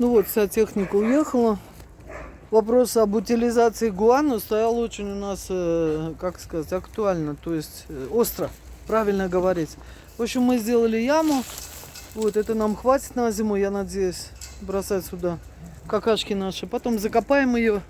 Ну вот, вся техника уехала. Вопрос об утилизации гуану стоял очень у нас, как сказать, актуально, то есть остро, правильно говорить. В общем, мы сделали яму. Вот, это нам хватит на зиму, я надеюсь, бросать сюда какашки наши. Потом закопаем ее.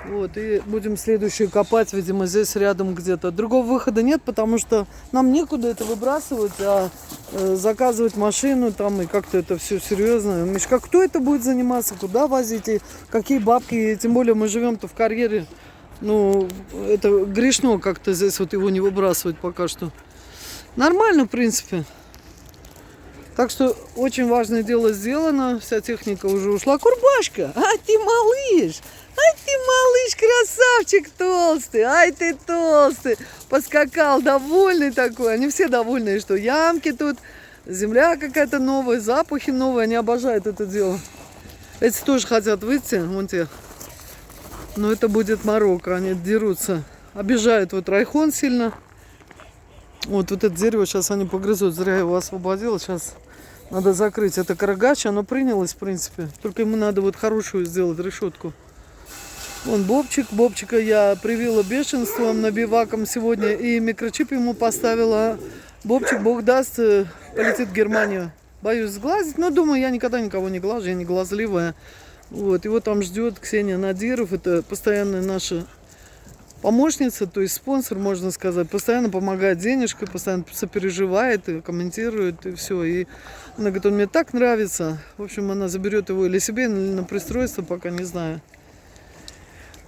Вот, и будем следующую копать, видимо, здесь рядом где-то. Другого выхода нет, потому что нам некуда это выбрасывать, а заказывать машину там и как-то это все серьезно. Мишка, кто это будет заниматься, куда возить, и какие бабки, и тем более мы живем-то в карьере. Ну, это грешно как-то здесь вот его не выбрасывать пока что. Нормально, в принципе. Так что очень важное дело сделано, вся техника уже ушла. Курбашка, ай ты малыш, ай ты малыш, красавчик толстый, ай ты толстый. Поскакал, довольный такой, они все довольные, что ямки тут, земля какая-то новая, запахи новые, они обожают это дело. Эти тоже хотят выйти, вон те, но это будет морока, они дерутся, обижают вот райхон сильно. Вот это дерево сейчас они погрызут, зря я его освободил, сейчас... Надо закрыть. Это карагач, оно принялось, в принципе. Только ему надо вот хорошую сделать решетку. Вон Бобчик. Бобчика я привила бешенством, набиваком сегодня. И микрочип ему поставила. Бобчик, бог даст, полетит в Германию. Боюсь сглазить, но думаю, я никогда никого не глажу, я не глазливая. Вот. Его там ждет Ксения Надиров. Это постоянная наша помощница, то есть спонсор, можно сказать, постоянно помогает денежкой, постоянно сопереживает и комментирует, и все. И она говорит, он мне так нравится. В общем, она заберет его или себе, или на пристройство, пока не знаю.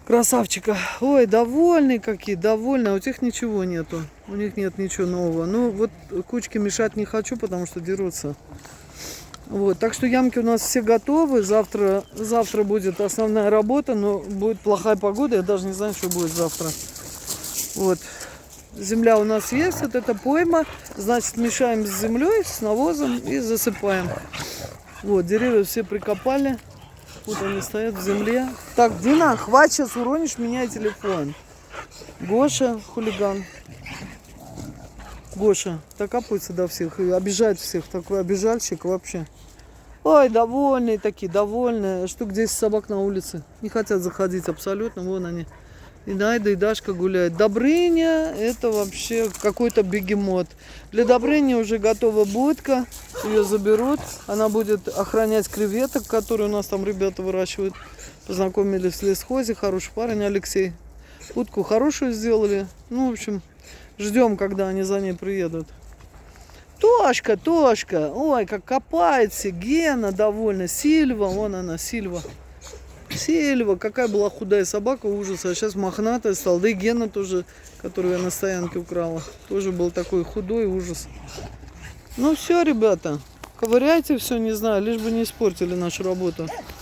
Красавчика. Ой, довольные какие, довольные. А у тех ничего нету. У них нет ничего нового. Ну, вот кучке мешать не хочу, потому что дерутся. Вот, так что ямки у нас все готовы. Завтра будет основная работа, но будет плохая погода. Я даже не знаю, что будет завтра. Вот. Земля у нас есть, вот эта пойма. Значит, мешаем с землей, с навозом и засыпаем. Вот, деревья все прикопали. Вот они стоят в земле. Так, Дина, хватит, сейчас уронишь меня и телефон. Гоша, хулиган. Гоша, докапывается до всех и обижает всех. Такой обижальщик вообще. Ой, довольные такие, довольные. Штук 10 собак на улице. Не хотят заходить абсолютно. Вон они. И Найда, и Дашка гуляют. Добрыня, это вообще какой-то бегемот. Для Добрыни уже готова будка. Ее заберут. Она будет охранять креветок, которые у нас там ребята выращивают. Познакомились в лесхозе. Хороший парень Алексей. Будку хорошую сделали. Ну, в общем, ждем, когда они за ней приедут. Тошка, Тошка, ой, как копается, Гена довольна, Сильва, вон она, Сильва. Сильва, какая была худая собака, ужас, а сейчас мохнатая стала. Да и Гена тоже, которую я на стоянке украла, тоже был такой худой, ужас. Ну все, ребята, ковыряйте все, не знаю, лишь бы не испортили нашу работу.